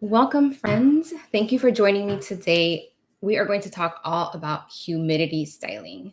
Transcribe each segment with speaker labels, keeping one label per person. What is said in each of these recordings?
Speaker 1: Welcome, friends. Thank you for joining me today. We are going to talk all about humidity styling.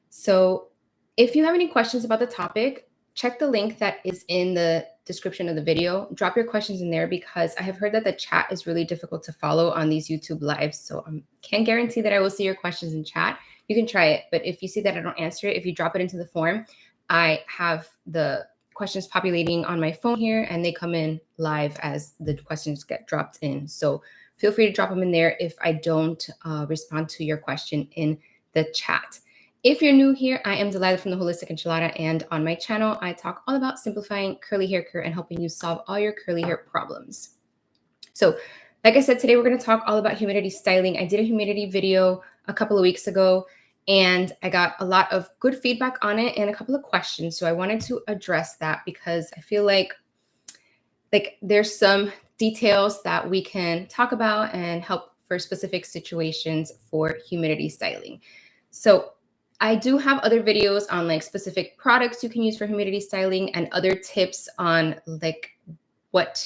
Speaker 1: So, if you have any questions about the topic, check the link that is in the description of the video. Drop your questions in there because I have heard that the chat is really difficult to follow on these YouTube lives. So, I can't guarantee that I will see your questions in chat. You can try it, but if you see that I don't answer it, if you drop it into the form, I have the questions populating on my phone here and they come in live as the questions get dropped in. So feel free to drop them in there if I don't respond to your question in the chat. If you're new here, I am Delilah from the Holistic Enchilada, and on my channel, I talk all about simplifying curly hair care and helping you solve all your curly hair problems. So like I said, today we're going to talk all about humidity styling. I did a humidity video a couple of weeks ago, and I got a lot of good feedback on it and a couple of questions. So I wanted to address that because I feel like there's some details that we can talk about and help for specific situations for humidity styling. So I do have other videos on like specific products you can use for humidity styling and other tips on like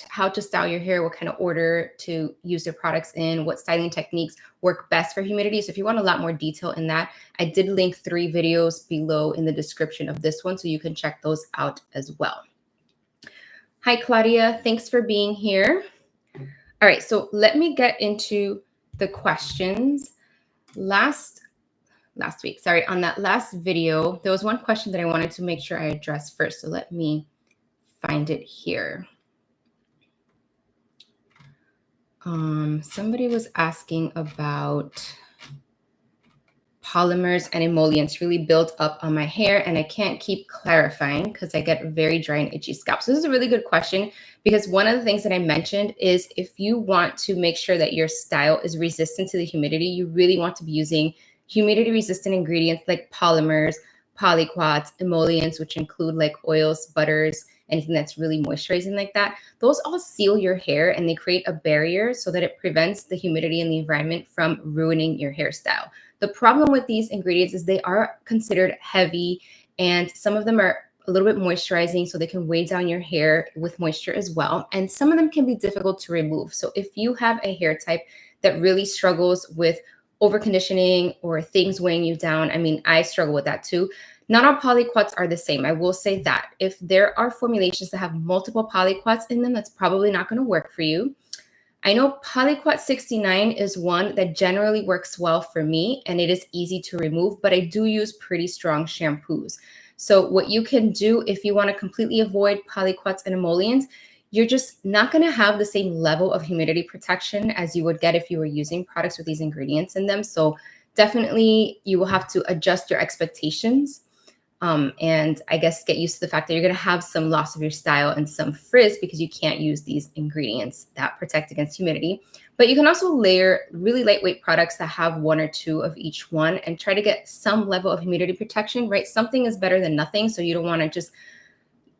Speaker 1: how to style your hair, what kind of order to use the products in, what styling techniques work best for humidity. So if you want a lot more detail in that, I did link 3 videos below in the description of this one, so you can check those out as well. Hi, Claudia. Thanks for being here. All right, so let me get into the questions. Last week, on that last video, there was one question that I wanted to make sure I addressed first. So let me find it here. Somebody was asking about polymers and emollients really built up on my hair, and I can't keep clarifying because I get very dry and itchy scalp. So this is a really good question because one of the things that I mentioned is if you want to make sure that your style is resistant to the humidity, you really want to be using humidity resistant ingredients like polymers, polyquats, emollients, which include like oils, butters, anything that's really moisturizing like that. Those all seal your hair and they create a barrier so that it prevents the humidity in the environment from ruining your hairstyle. The problem with these ingredients is they are considered heavy, and some of them are a little bit moisturizing, so they can weigh down your hair with moisture as well. And some of them can be difficult to remove. So if you have a hair type that really struggles with over conditioning or things weighing you down, I mean, I struggle with that too. Not all polyquats are the same. I will say that. If there are formulations that have multiple polyquats in them, that's probably not going to work for you. I know Polyquat 69 is one that generally works well for me, and it is easy to remove, but I do use pretty strong shampoos. So what you can do if you want to completely avoid polyquats and emollients, you're just not going to have the same level of humidity protection as you would get if you were using products with these ingredients in them. So definitely you will have to adjust your expectations. And I guess get used to the fact that you're going to have some loss of your style and some frizz because you can't use these ingredients that protect against humidity. But you can also layer really lightweight products that have 1 or 2 of each one and try to get some level of humidity protection, right? Something is better than nothing. So you don't want to just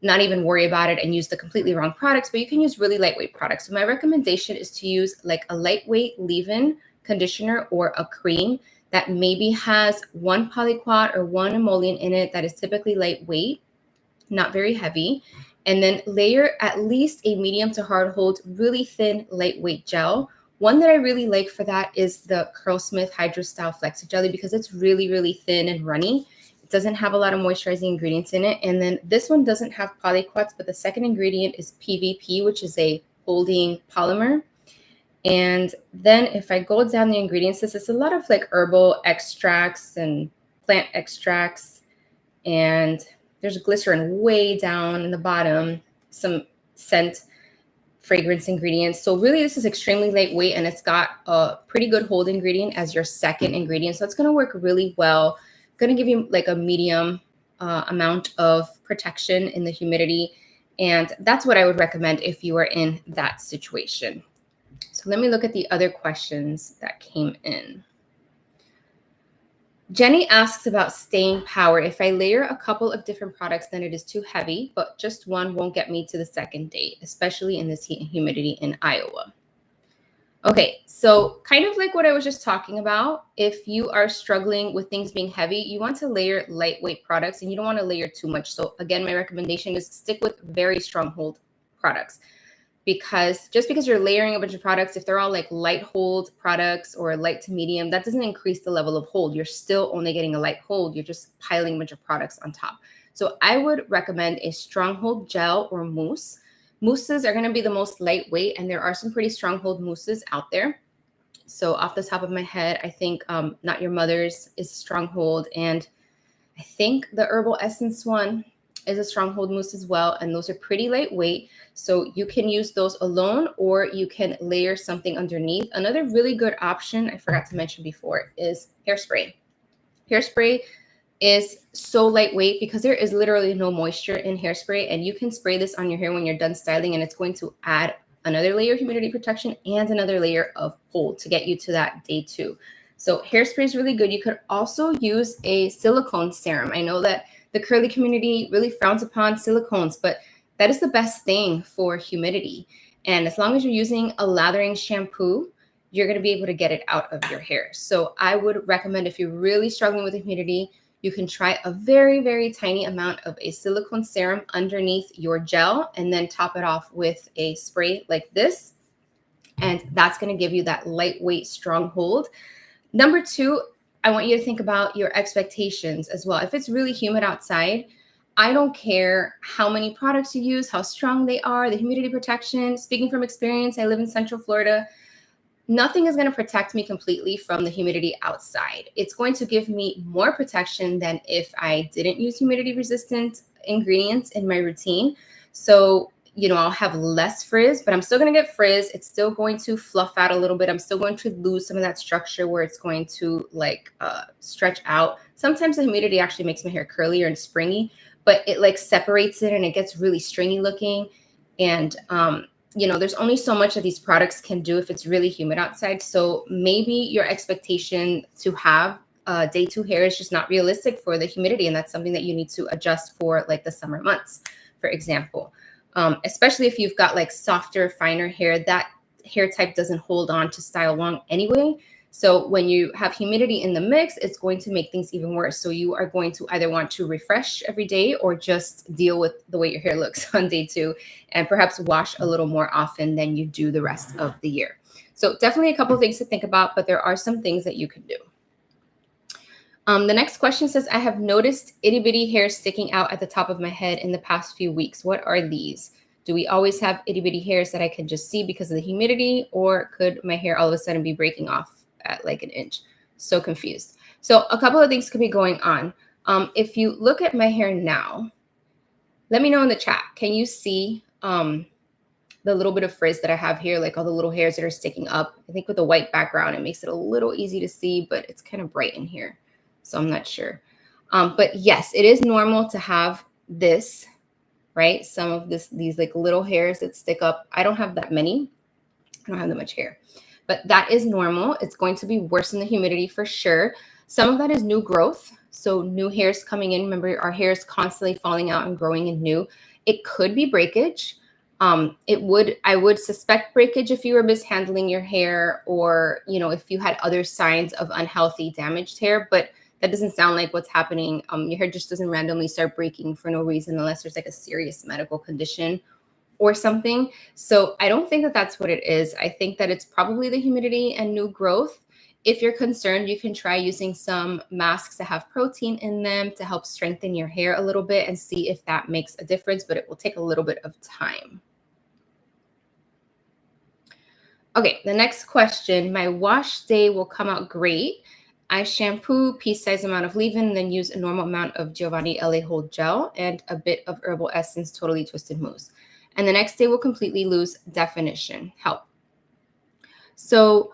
Speaker 1: not even worry about it and use the completely wrong products, but you can use really lightweight products. So my recommendation is to use like a lightweight leave-in conditioner or a cream that maybe has 1 polyquat or 1 emollient in it that is typically lightweight, not very heavy, and then layer at least a medium to hard hold, really thin, lightweight gel. One that I really like for that is the Curlsmith Hydro Style Flexi Jelly because it's really, really thin and runny. It doesn't have a lot of moisturizing ingredients in it. And then this one doesn't have polyquats, but the second ingredient is PVP, which is a holding polymer. And then if I go down the ingredients list, it's a lot of like herbal extracts and plant extracts. And there's glycerin way down in the bottom, some scent fragrance ingredients. So really this is extremely lightweight, and it's got a pretty good hold ingredient as your second ingredient. So it's going to work really well. Going to give you like a medium amount of protection in the humidity. And that's what I would recommend if you are in that situation. So let me look at the other questions that came in. Jenny asks about staying power. If I layer a couple of different products, then it is too heavy, but just one won't get me to the second date, especially in this heat and humidity in Iowa. Okay, so kind of like what I was just talking about, if you are struggling with things being heavy, you want to layer lightweight products and you don't want to layer too much. So again, my recommendation is stick with very strong hold products, because just because you're layering a bunch of products, if they're all like light hold products or light to medium, that doesn't increase the level of hold. You're still only getting a light hold. You're just piling a bunch of products on top. So I would recommend a stronghold gel or mousse. Mousses are going to be the most lightweight, and there are some pretty stronghold mousses out there. So off the top of my head, I think Not Your Mother's is a stronghold, and I think the Herbal Essence one is a stronghold mousse as well, and those are pretty lightweight. So you can use those alone, or you can layer something underneath. Another really good option I forgot to mention before is hairspray. Hairspray is so lightweight because there is literally no moisture in hairspray, and you can spray this on your hair when you're done styling, and it's going to add another layer of humidity protection and another layer of hold to get you to that day 2. So hairspray is really good. You could also use a silicone serum. I know that the curly community really frowns upon silicones, but that is the best thing for humidity. And as long as you're using a lathering shampoo, you're going to be able to get it out of your hair. So I would recommend, if you're really struggling with humidity, you can try a very, very tiny amount of a silicone serum underneath your gel and then top it off with a spray like this. And that's going to give you that lightweight, strong hold. Number 2, I want you to think about your expectations as well. If it's really humid outside, I don't care how many products you use, how strong they are, the humidity protection. Speaking from experience, I live in Central Florida. Nothing is going to protect me completely from the humidity outside. It's going to give me more protection than if I didn't use humidity resistant ingredients in my routine. So, I'll have less frizz, but I'm still going to get frizz. It's still going to fluff out a little bit. I'm still going to lose some of that structure where it's going to stretch out. Sometimes the humidity actually makes my hair curlier and springy, but it separates it and it gets really stringy looking. And, there's only so much that these products can do if it's really humid outside. So maybe your expectation to have day 2 hair is just not realistic for the humidity. And that's something that you need to adjust for, like the summer months, for example. Especially if you've got softer, finer hair, that hair type doesn't hold on to style long anyway. So when you have humidity in the mix, it's going to make things even worse. So you are going to either want to refresh every day or just deal with the way your hair looks on day 2 and perhaps wash a little more often than you do the rest of the year. So definitely a couple of things to think about, but there are some things that you can do. The next question says, I have noticed itty bitty hair sticking out at the top of my head in the past few weeks. What are these? Do we always have itty bitty hairs that I can just see because of the humidity, or could my hair all of a sudden be breaking off at like an inch? So confused. So a couple of things could be going on. If you look at my hair now, let me know in the chat. Can you see the little bit of frizz that I have here, like all the little hairs that are sticking up? I think with the white background, it makes it a little easy to see, but it's kind of bright in here. So I'm not sure. But yes, it is normal to have this, right? Some of these like little hairs that stick up. I don't have that many. I don't have that much hair, but that is normal. It's going to be worse in the humidity for sure. Some of that is new growth. So new hairs coming in. Remember, our hair is constantly falling out and growing in new. It could be breakage. I would suspect breakage if you were mishandling your hair, or, if you had other signs of unhealthy, damaged hair, but that doesn't sound like what's happening. Your hair just doesn't randomly start breaking for no reason unless there's like a serious medical condition or something. So I don't think that that's what it is. I think that it's probably the humidity and new growth. If you're concerned, you can try using some masks that have protein in them to help strengthen your hair a little bit and see if that makes a difference, but it will take a little bit of time. Okay, the next question. My wash day will come out great. I shampoo piece-size amount of leave-in, then use a normal amount of Giovanni LA Hold Gel and a bit of Herbal Essence Totally Twisted Mousse. And the next day will completely lose definition. Help. So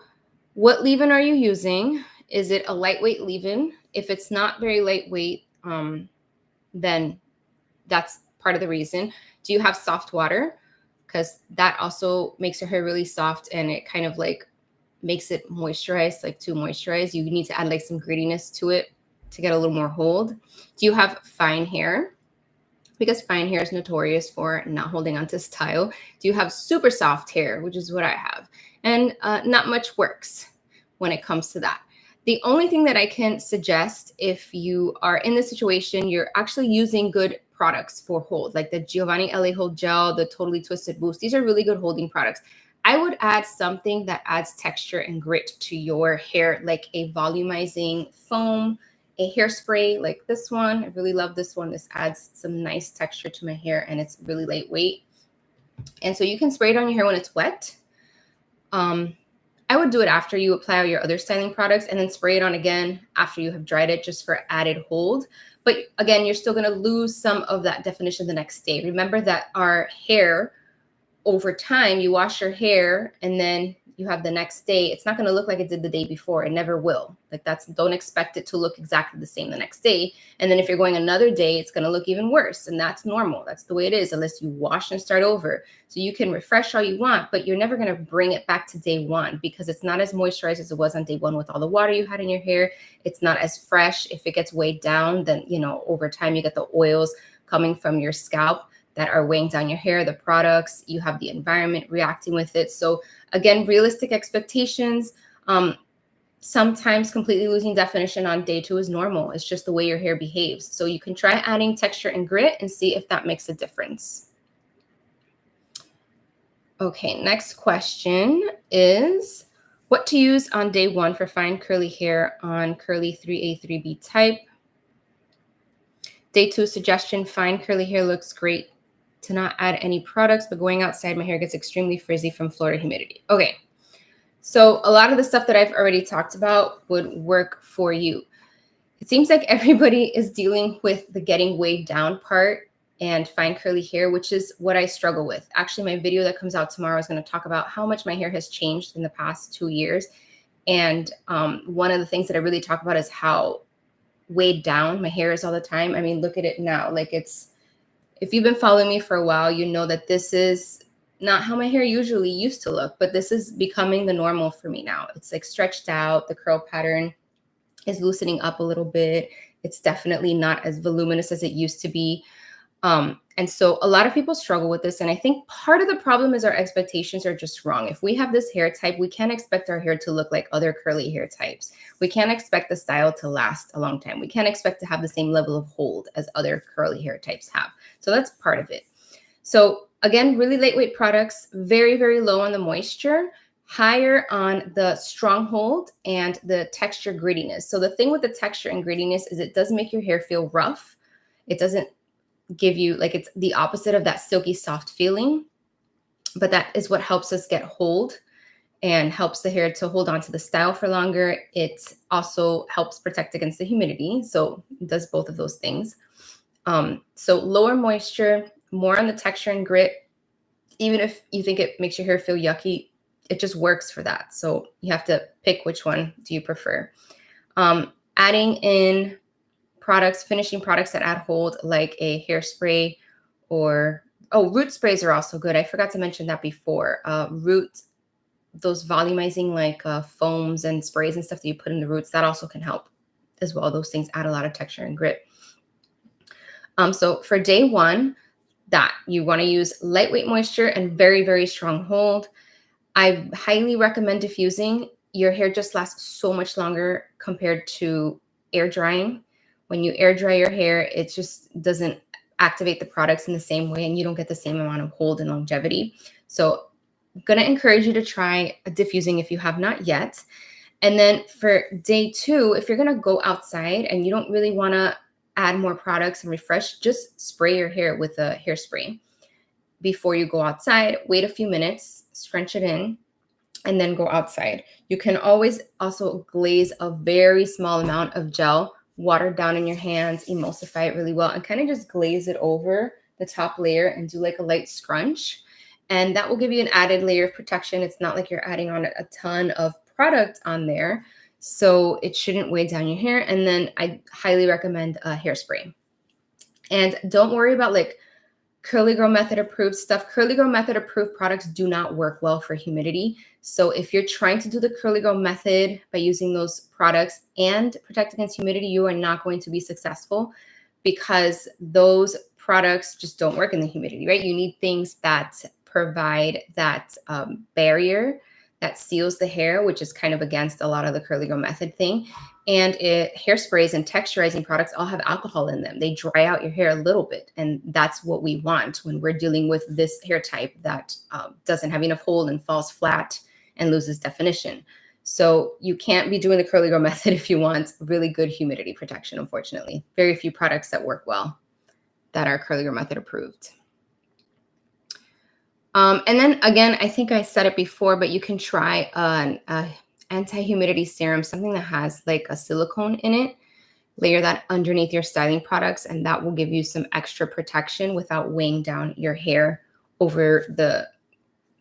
Speaker 1: what leave-in are you using? Is it a lightweight leave-in? If it's not very lightweight, then that's part of the reason. Do you have soft water? Because that also makes your hair really soft, and it kind of makes it moisturized, like too moisturized. You need to add some grittiness to it to get a little more hold. Do you have fine hair? Because fine hair is notorious for not holding on to style. Do you have super soft hair, which is what I have? And not much works when it comes to that. The only thing that I can suggest, if you are in this situation, you're actually using good products for hold, like the Giovanni LA Hold Gel, the Totally Twisted Boost. These are really good holding products. I would add something that adds texture and grit to your hair, like a volumizing foam, a hairspray like this one. I really love this one. This adds some nice texture to my hair, and it's really lightweight. And so you can spray it on your hair when it's wet. I would do it after you apply all your other styling products, and then spray it on again after you have dried it, just for added hold. But again, you're still going to lose some of that definition the next day. Remember that our hair, over time, you wash your hair and then you have the next day, it's not going to look like it did the day before. It never will. Like, don't expect it to look exactly the same the next day. And then if you're going another day, it's going to look even worse. And that's normal. That's the way it is, unless you wash and start over. So you can refresh all you want, but you're never going to bring it back to day one, because it's not as moisturized as it was on day one with all the water you had in your hair. It's not as fresh. If it gets weighed down, then, over time you get the oils coming from your scalp that are weighing down your hair, the products, you have the environment reacting with it. So again, realistic expectations, sometimes completely losing definition on day 2 is normal. It's just the way your hair behaves. So you can try adding texture and grit and see if that makes a difference. Okay, next question is what to use on day 1 for fine curly hair on curly 3A, 3B type. Day 2 suggestion, fine curly hair looks great to not add any products, but going outside, my hair gets extremely frizzy from Florida humidity. Okay, so a lot of the stuff that I've already talked about would work for you. It seems like everybody is dealing with the getting weighed down part and fine curly hair, which is what I struggle with. Actually, my video that comes out tomorrow is going to talk about how much my hair has changed in the past 2 years. And one of the things that I really talk about is how weighed down my hair is all the time. I mean, look at it now. Like, if you've been following me for a while, you know that this is not how my hair usually used to look, but this is becoming the normal for me now. It's like stretched out. The curl pattern is loosening up a little bit. It's definitely not as voluminous as it used to be. And so a lot of people struggle with this. And I think part of the problem is our expectations are just wrong. If we have this hair type, we can't expect our hair to look like other curly hair types. We can't expect the style to last a long time. We can't expect to have the same level of hold as other curly hair types have. So that's part of it. So again, really lightweight products, very, very low on the moisture, higher on the strong hold and the texture grittiness. So the thing with the texture and grittiness is it does make your hair feel rough. It doesn't give you, like, it's the opposite of that silky soft feeling, but that is what helps us get hold and helps the hair to hold on to the style for longer. It also helps protect against the humidity. So it does both of those things. So lower moisture, more on the texture and grit. Even if you think it makes your hair feel yucky, it just works for that. So you have to pick which one do you prefer. Adding in products, finishing products that add hold, like a hairspray or, root sprays are also good. I forgot to mention that before. Root, those volumizing like foams and sprays and stuff that you put in the roots, that also can help as well. Those things add a lot of texture and grit. So for day 1, that you want to use lightweight moisture and very, very strong hold. I highly recommend diffusing. Your hair just lasts so much longer compared to air drying. When you air dry your hair, it just doesn't activate the products in the same way, and you don't get the same amount of hold and longevity. So I'm going to encourage you to try diffusing if you have not yet. And then for day 2, if you're going to go outside and you don't really want to add more products and refresh, just spray your hair with a hairspray before you go outside. Wait a few minutes, scrunch it in, and then go outside. You can always also glaze a very small amount of gel, water down in your hands, emulsify it really well, and kind of just glaze it over the top layer and do like a light scrunch. And that will give you an added layer of protection. It's not like you're adding on a ton of product on there, so it shouldn't weigh down your hair. And then I highly recommend a hairspray. And don't worry about like Curly Girl Method approved stuff. Curly Girl Method approved products do not work well for humidity. So if you're trying to do the Curly Girl Method by using those products and protect against humidity, you are not going to be successful, because those products just don't work in the humidity, right? You need things that provide that barrier that seals the hair, which is kind of against a lot of the Curly Girl Method thing. And hairsprays and texturizing products all have alcohol in them. They dry out your hair a little bit. And that's what we want when we're dealing with this hair type that doesn't have enough hold and falls flat and loses definition. So you can't be doing the curly girl method if you want really good humidity protection, unfortunately. Very few products that work well that are curly girl method approved. And then again, I think I said it before, but you can try an anti-humidity serum, something that has like a silicone in it. Layer that underneath your styling products, and that will give you some extra protection without weighing down your hair over the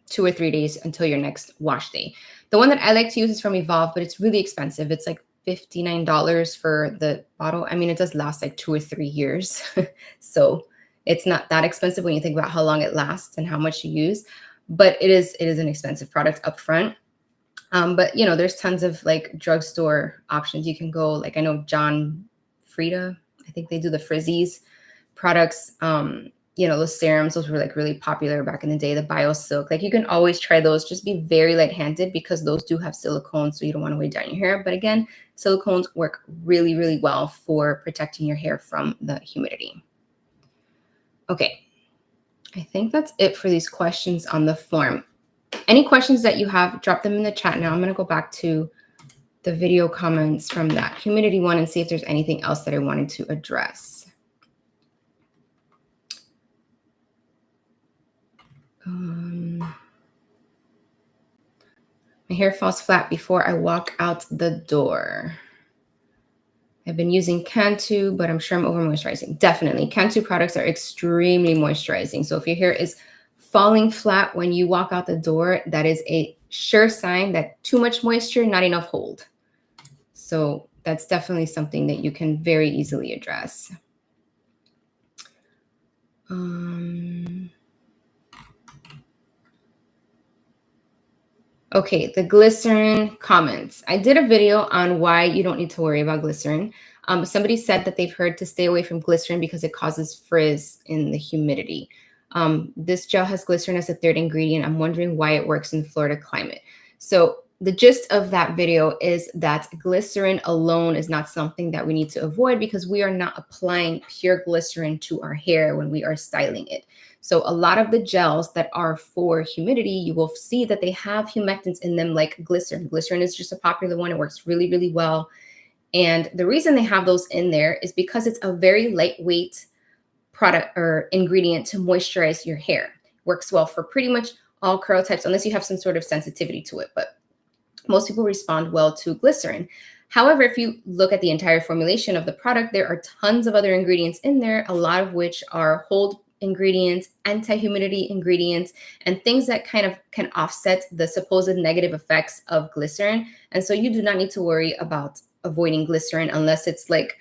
Speaker 1: 2 or 3 days until your next wash day. The one that I like to use is from Evolve, but it's really expensive. It's like $59 for the bottle. I mean, it does last like 2 or 3 years. So it's not that expensive when you think about how long it lasts and how much you use, but it is an expensive product up front. But you know, there's tons of like drugstore options. You can go, like I know John Frieda, I think they do the frizzies products. You know, those serums, those were like really popular back in the day, the Bio Silk. Like you can always try those. Just be very light-handed because those do have silicone, so you don't want to weigh down your hair. But again, silicones work really, really well for protecting your hair from the humidity. Okay, I think that's it for these questions on the form. Any questions that you have, drop them in the chat now. I'm going to go back to the video comments from that humidity one and see if there's anything else that I wanted to address. My hair falls flat before I walk out the door. I've been using Cantu, but I'm sure I'm over moisturizing. Definitely. Cantu products are extremely moisturizing. So if your hair is falling flat when you walk out the door, that is a sure sign that too much moisture, not enough hold. So that's definitely something that you can very easily address. Okay, the glycerin comments. I did a video on why you don't need to worry about glycerin. Somebody said that they've heard to stay away from glycerin because it causes frizz in the humidity. This gel has glycerin as a third ingredient. I'm wondering why it works in the Florida climate. So the gist of that video is that glycerin alone is not something that we need to avoid because we are not applying pure glycerin to our hair when we are styling it. So a lot of the gels that are for humidity, you will see that they have humectants in them like glycerin. Glycerin is just a popular one. It works really, really well. And the reason they have those in there is because it's a very lightweight product or ingredient to moisturize your hair. Works well for pretty much all curl types, unless you have some sort of sensitivity to it. But most people respond well to glycerin. However, if you look at the entire formulation of the product, there are tons of other ingredients in there, a lot of which are hold ingredients, anti-humidity ingredients, and things that kind of can offset the supposed negative effects of glycerin. And so you do not need to worry about avoiding glycerin unless it's like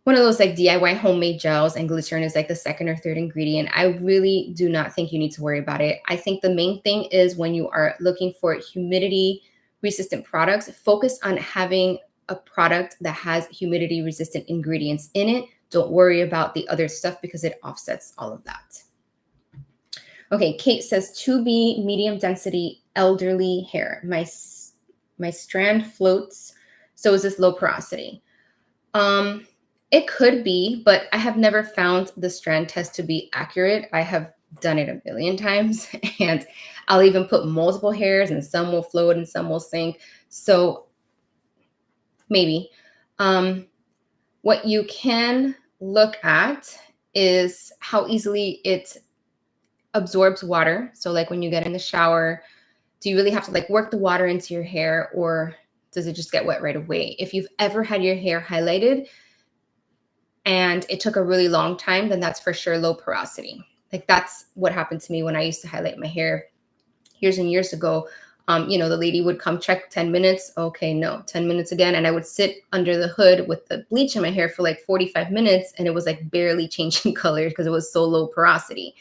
Speaker 1: one of those like DIY homemade gels and glycerin is like the second or third ingredient. I really do not think you need to worry about it. I think the main thing is when you are looking for humidity resistant products, focus on having a product that has humidity resistant ingredients in it. Don't worry about the other stuff because it offsets all of that. Okay, Kate says 2B medium density elderly hair. My strand floats, so is this low porosity? It could be, but I have never found the strand test to be accurate. I have done it a million times, and I'll even put multiple hairs, and some will float and some will sink. So maybe. What you can look at is how easily it absorbs water. So like when you get in the shower, do you really have to like work the water into your hair, or does it just get wet right away? If you've ever had your hair highlighted and it took a really long time, then that's for sure low porosity. Like that's what happened to me when I used to highlight my hair years and years ago. The lady would come check 10 minutes. Okay, no, 10 minutes again. And I would sit under the hood with the bleach in my hair for like 45 minutes. And it was like barely changing color because it was so low porosity.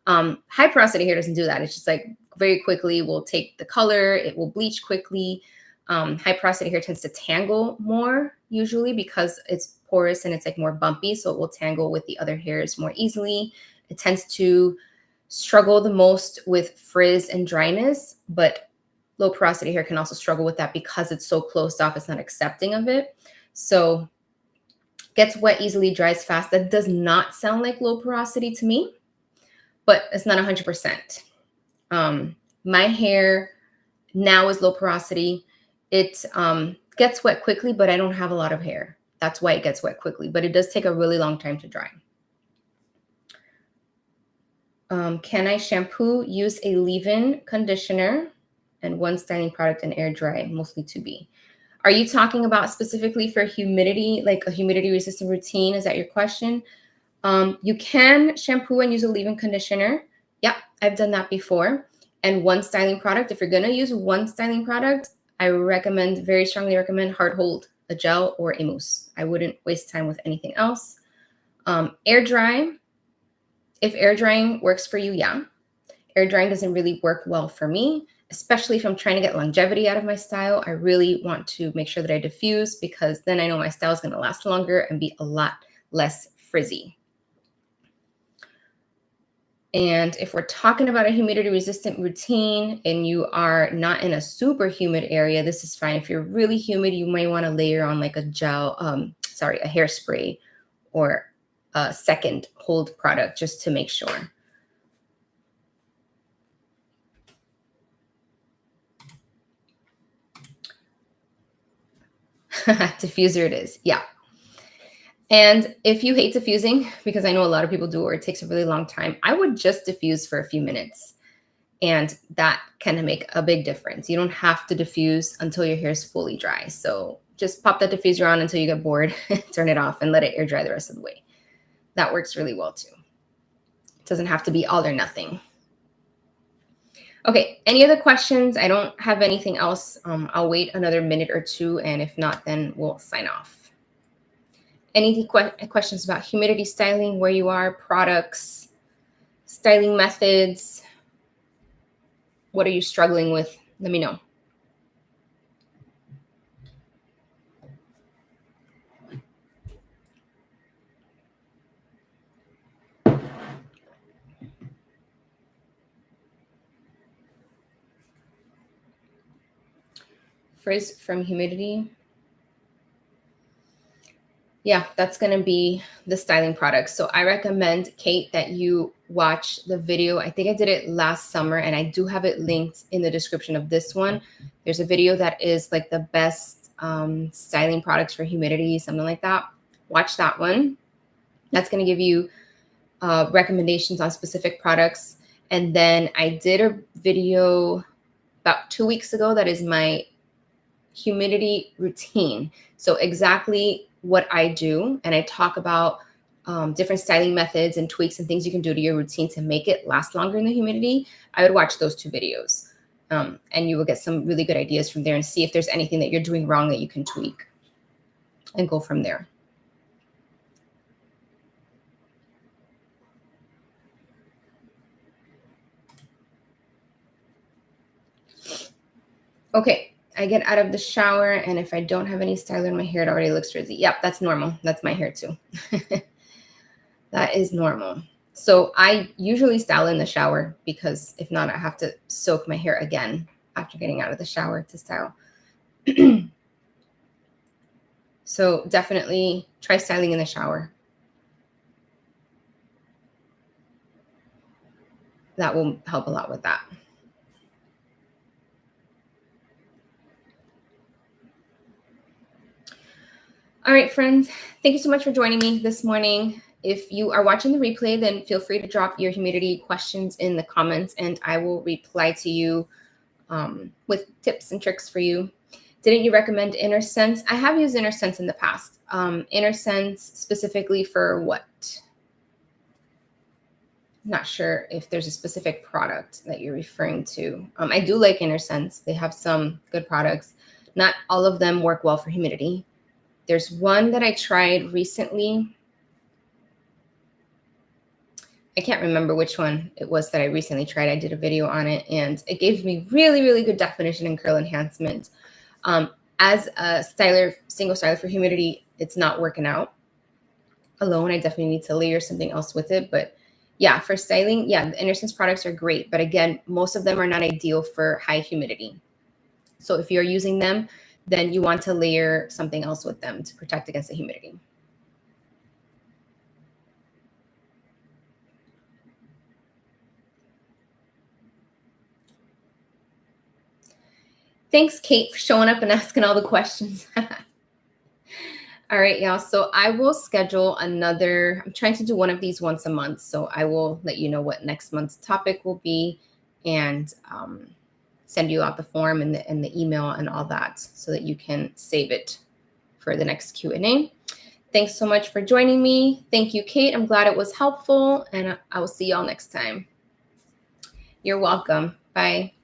Speaker 1: High porosity hair doesn't do that. It's just like very quickly will take the color. It will bleach quickly. High porosity hair tends to tangle more usually because it's porous and it's like more bumpy. So it will tangle with the other hairs more easily. It tends to struggle the most with frizz and dryness, but low porosity hair can also struggle with that because it's so closed off. It's not accepting of it. So gets wet easily, dries fast. That does not sound like low porosity to me, but it's not 100%. My hair now is low porosity. It gets wet quickly, but I don't have a lot of hair. That's why it gets wet quickly, but it does take a really long time to dry. Can I shampoo, use a leave-in conditioner, and one styling product and air dry, mostly to be? Are you talking about specifically for humidity, like a humidity resistant routine? Is that your question? You can shampoo and use a leave-in conditioner. Yep, I've done that before. And one styling product. If you're gonna use one styling product, I very strongly recommend Hard Hold, a gel or a mousse. I wouldn't waste time with anything else. Air dry. If air drying works for you, yeah. Air drying doesn't really work well for me, especially if I'm trying to get longevity out of my style. I really want to make sure that I diffuse, because then I know my style is going to last longer and be a lot less frizzy. And if we're talking about a humidity resistant routine and you are not in a super humid area, this is fine. If you're really humid, you may want to layer on like a gel, a hairspray or a second hold product just to make sure. Diffuser it is. Yeah. And if you hate diffusing, because I know a lot of people do, or it takes a really long time, I would just diffuse for a few minutes. And that can make a big difference. You don't have to diffuse until your hair is fully dry. So just pop that diffuser on until you get bored, turn it off, and let it air dry the rest of the way. That works really well too. It doesn't have to be all or nothing. Okay, any other questions? I don't have anything else. I'll wait another minute or two, and if not, then we'll sign off. Any questions about humidity styling, where you are, products, styling methods? What are you struggling with? Let me know. Frizz from humidity. Yeah, that's going to be the styling products. So I recommend, Kate, that you watch the video. I think I did it last summer, and I do have it linked in the description of this one. There's a video that is like the best styling products for humidity, something like that. Watch that one. That's going to give you recommendations on specific products. And then I did a video about 2 weeks ago that is my humidity routine. So exactly what I do, and I talk about different styling methods and tweaks and things you can do to your routine to make it last longer in the humidity. I would watch those 2 videos, and you will get some really good ideas from there and see if there's anything that you're doing wrong that you can tweak and go from there. Okay, I get out of the shower, and if I don't have any styler in my hair, it already looks frizzy. Yep, that's normal. That's my hair too. That is normal. So I usually style in the shower, because if not, I have to soak my hair again after getting out of the shower to style. So definitely try styling in the shower. That will help a lot with that. All right, friends, thank you so much for joining me this morning. If you are watching the replay, then feel free to drop your humidity questions in the comments, and I will reply to you with tips and tricks for you. Didn't you recommend Inner Sense? I have used Inner Sense in the past. Inner Sense specifically for what? I'm not sure if there's a specific product that you're referring to. I do like Inner Sense. They have some good products. Not all of them work well for humidity. There's one that I tried recently. I can't remember which one it was that I recently tried. I did a video on it, and it gave me really, really good definition and curl enhancement. As a styler, single styler for humidity, it's not working out alone. I definitely need to layer something else with it. But yeah, for styling, yeah, the Inner Sense products are great. But again, most of them are not ideal for high humidity. So if you're using them, then you want to layer something else with them to protect against the humidity. Thanks, Kate, for showing up and asking all the questions. All right, y'all. So I will schedule another, I'm trying to do one of these once a month. So I will let you know what next month's topic will be and send you out the form and the email and all that so that you can save it for the next Q&A. Thanks so much for joining me. Thank you, Kate. I'm glad it was helpful, and I will see y'all next time. You're welcome. Bye.